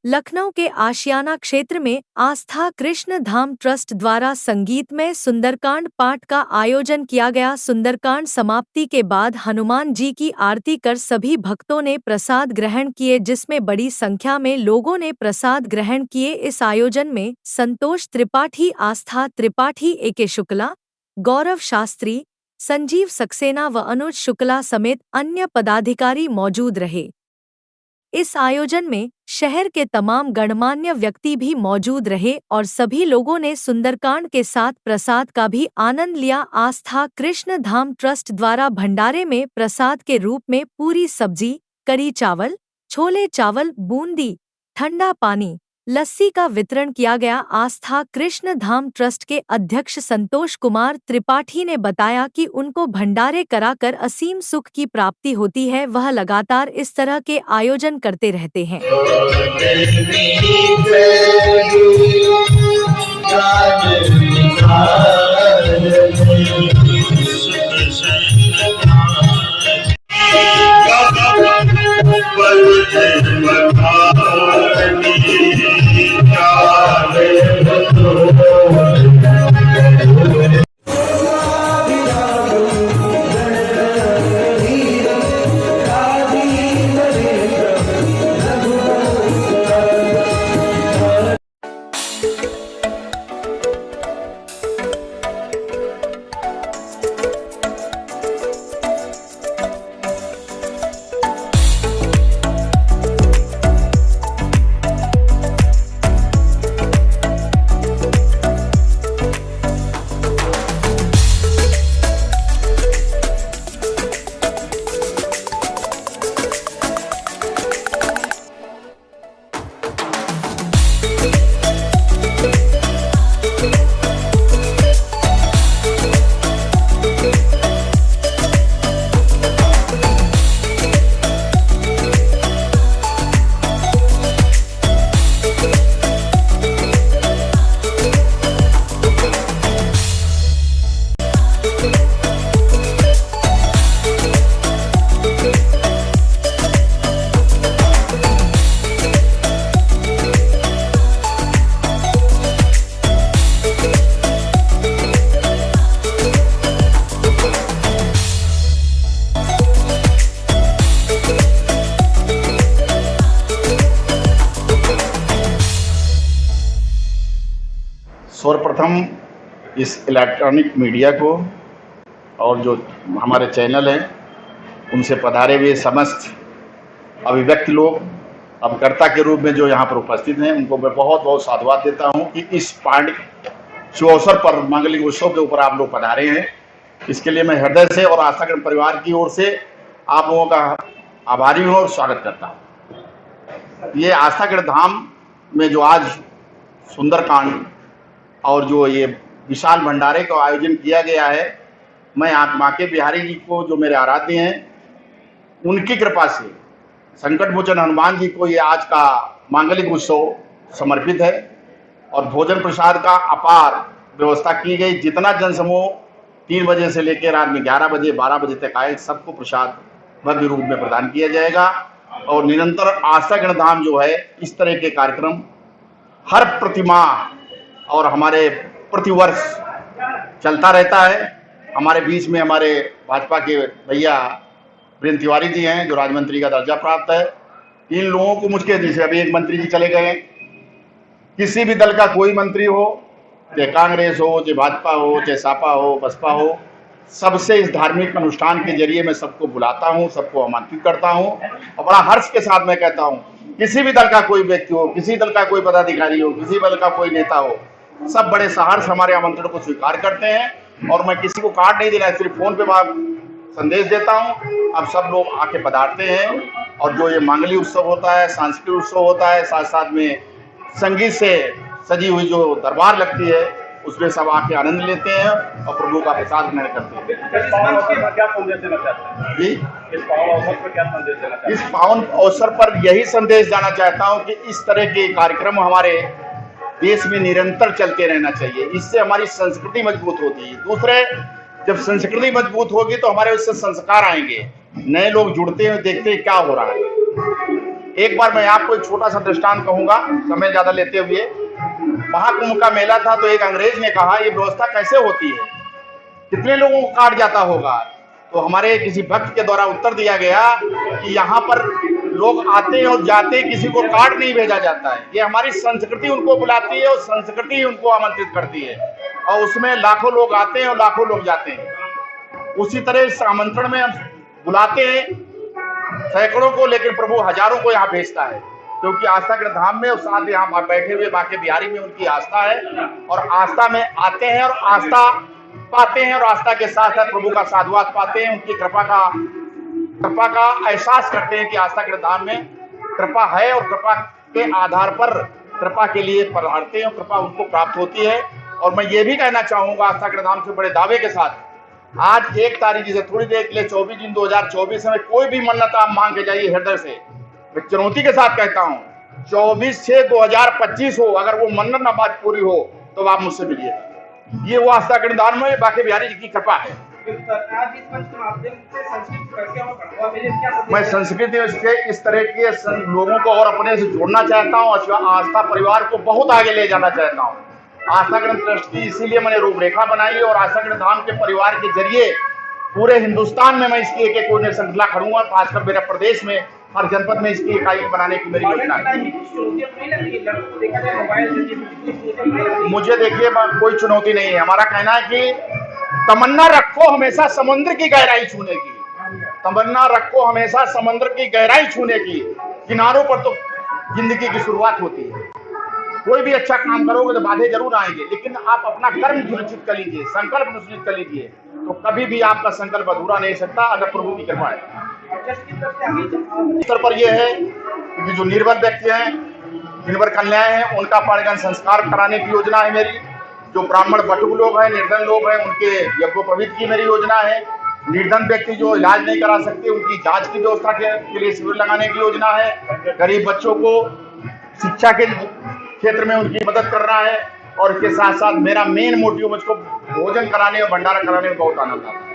लखनऊ के आशियाना क्षेत्र में आस्था कृष्ण धाम ट्रस्ट द्वारा संगीतमय सुंदरकांड पाठ का आयोजन किया गया। सुंदरकांड समाप्ति के बाद हनुमान जी की आरती कर सभी भक्तों ने प्रसाद ग्रहण किए, जिसमें बड़ी संख्या में लोगों ने प्रसाद ग्रहण किए। इस आयोजन में संतोष त्रिपाठी, आस्था त्रिपाठी, ए.के. शुक्ला, गौरव शास्त्री, संजीव सक्सेना व अनुज शुक्ला समेत अन्य पदाधिकारी मौजूद रहे। इस आयोजन में शहर के तमाम गणमान्य व्यक्ति भी मौजूद रहे और सभी लोगों ने सुंदरकांड के साथ प्रसाद का भी आनंद लिया। आस्था कृष्ण धाम ट्रस्ट द्वारा भंडारे में प्रसाद के रूप में पूरी सब्जी, करी चावल, छोले चावल, बूंदी, ठंडा पानी, लस्सी का वितरण किया गया। आस्था कृष्ण धाम ट्रस्ट के अध्यक्ष संतोष कुमार त्रिपाठी ने बताया कि उनको भंडारे कराकर असीम सुख की प्राप्ति होती है। वह लगातार इस तरह के आयोजन करते रहते हैं। सर्वप्रथम इस इलेक्ट्रॉनिक मीडिया को और जो हमारे चैनल हैं उनसे पधारे हुए समस्त अभिव्यक्त लोग, अभिकर्ता के रूप में जो यहाँ पर उपस्थित हैं, उनको मैं बहुत बहुत साधुवाद देता हूँ कि इस पांडिक अवसर पर, मांगलिक उत्सव के ऊपर आप लोग पधारे हैं। इसके लिए मैं हृदय से और आस्थागण परिवार की ओर से आप लोगों का आभारी हूँ और स्वागत करता हूँ। ये आस्थागण धाम में जो आज सुंदरकांड और जो ये विशाल भंडारे का आयोजन किया गया है, मैं आप माँ के बिहारी जी को, जो मेरे आराध्य हैं, उनकी कृपा से संकट मोचन हनुमान जी को ये आज का मांगलिक उत्सव समर्पित है और भोजन प्रसाद का अपार व्यवस्था की गई। जितना जनसमूह 3 बजे से लेकर रात में 11 बजे 12 बजे तक आए, सबको प्रसाद भव्य रूप में प्रदान किया जाएगा। और निरंतर आस्थागण धाम जो है, इस तरह के कार्यक्रम हर प्रतिमाह और हमारे प्रतिवर्ष चलता रहता है। हमारे बीच में हमारे भाजपा के भैया वीरेंद्र तिवारी जी हैं, जो राज्य मंत्री का दर्जा प्राप्त है। इन लोगों को मुझके जैसे अभी एक मंत्री जी चले गए, किसी भी दल का कोई मंत्री हो, चाहे कांग्रेस हो, चाहे भाजपा हो, चाहे सपा हो, बसपा हो, सबसे इस धार्मिक अनुष्ठान के जरिए मैं सबको बुलाता हूं, सबको आमंत्रित करता हूं और बड़ा हर्ष के साथ मैं कहता हूं, किसी भी दल का कोई व्यक्ति हो, किसी दल का कोई पदाधिकारी हो, किसी दल का कोई नेता हो, सब बड़े सहर्ष हमारे आमंत्रण को स्वीकार करते हैं। और मैं किसी को कार्ड नहीं देना, सिर्फ फोन पे मैं संदेश देता हूं। अब सब लोग आके पधारते हैं और जो ये मांगलिक उत्सव होता है, सांस्कृतिक उत्सव होता है, साथ साथ में संगीत से सजी हुई जो दरबार लगती है, उसमें सब आके आनंद लेते हैं और प्रभु का प्रसाद ग्रहण करते हैं। जी, इस पावन अवसर पर यही संदेश देना चाहता हूं कि इस तरह के कार्यक्रम हमारे देश में निरंतर चलते रहना चाहिए। इससे हमारी संस्कृति मजबूत होती है। दूसरे, जब संस्कृति मजबूत होगी तो हमारे उससे संस्कार आएंगे, नए लोग जुड़ते हैं, देखते हैं क्या हो रहा है। एक बार मैं आपको एक छोटा सा दृष्टांत कहूंगा, समय ज्यादा लेते हुए। महाकुंभ का मेला था तो एक अंग्रेज ने कहा ये व्यवस्था कैसे होती है, कितने लोगों को काट जाता होगा। तो हमारे किसी भक्त के द्वारा उत्तर दिया गया कि यहाँ पर लोग आते हैं और जाते हैं, किसी को काट नहीं भेजा जाता है। ये हमारी संस्कृति उनको बुलाती है और संस्कृति ही उनको आमंत्रित करती है, और उसमें लाखों लोग आते हैं और लाखों लोग जाते हैं। उसी तरह इस आमंत्रण में हम बुलाते हैं सैकड़ों को, लेकिन प्रभु हजारों को यहाँ भेजता है, क्योंकि आस्था के धाम में और साथ यहाँ बैठे हुए बांके बिहारी में उनकी आस्था है, और आस्था में आते हैं और आस्था पाते हैं, और आस्था के साथ साथ प्रभु का साधुवाद पाते हैं, उनकी कृपा का एहसास करते हैं कि आस्था के धाम में कृपा है, और कृपा के आधार पर कृपा के लिए पधारते हैं और कृपा उनको प्राप्त होती है। और मैं ये भी कहना चाहूंगा आस्था के धाम से बड़े दावे के साथ, आज 1 तारीख से थोड़ी देर के लिए 24 जून 2024 में कोई भी मन्नत आप मांग के जाइए हृदय से, मैं चुनौती के साथ कहता हूँ 24/6/2025 हो, अगर वो मन्नत ना बात पूरी हो तो आप मुझसे मिलिए। ये वो आस्था के दान में बांके बिहारी जी की कृपा है। मैं संस्कृति के इस तरह के लोगों को और अपने से जोड़ना चाहता हूँ, आस्था परिवार को बहुत आगे ले जाना चाहता हूँ। आस्था ग्रंथ ट्रस्ट की इसीलिए मैंने रूपरेखा बनाई, और आस्था ग्रंथ धाम के परिवार के जरिए पूरे हिंदुस्तान में मैं इसकी एक कोई श्रृंखला करूंगा, खासकर मेरे प्रदेश में हर जनपद में इसकी इकाई बनाने की मेरी योजना है। मुझे देखिए कोई चुनौती नहीं है। हमारा कहना है कि तमन्ना रखो हमेशा समुद्र की गहराई छूने की, तमन्ना रखो हमेशा समुद्र की गहराई छूने की। किनारों पर तो जिंदगी की शुरुआत होती है। कोई भी अच्छा काम करोगे तो बाधे जरूर आएंगे, लेकिन आप अपना कर्म सुनिश्चित कर लीजिए, संकल्प सुनिश्चित कर लीजिए, तो कभी भी आपका संकल्प अधूरा नहीं सकता अगर प्रभु की कृपा है। स्तर पर यह है कि जो निर्बल व्यक्ति हैं, निर्भर कन्याएं हैं, उनका पाणिग्रहण संस्कार कराने की योजना है मेरी। जो ब्राह्मण बटुक लोग हैं, निर्धन लोग हैं, उनके यज्ञोपवीत की मेरी योजना है। निर्धन व्यक्ति जो इलाज नहीं करा सकते उनकी जांच की व्यवस्था के लिए शिविर लगाने की योजना है। गरीब बच्चों को शिक्षा के क्षेत्र में उनकी मदद करना है, और इसके साथ साथ मेरा मेन मोटिव मुझको भोजन कराने और भंडारा कराने में बहुत आनंद आता है।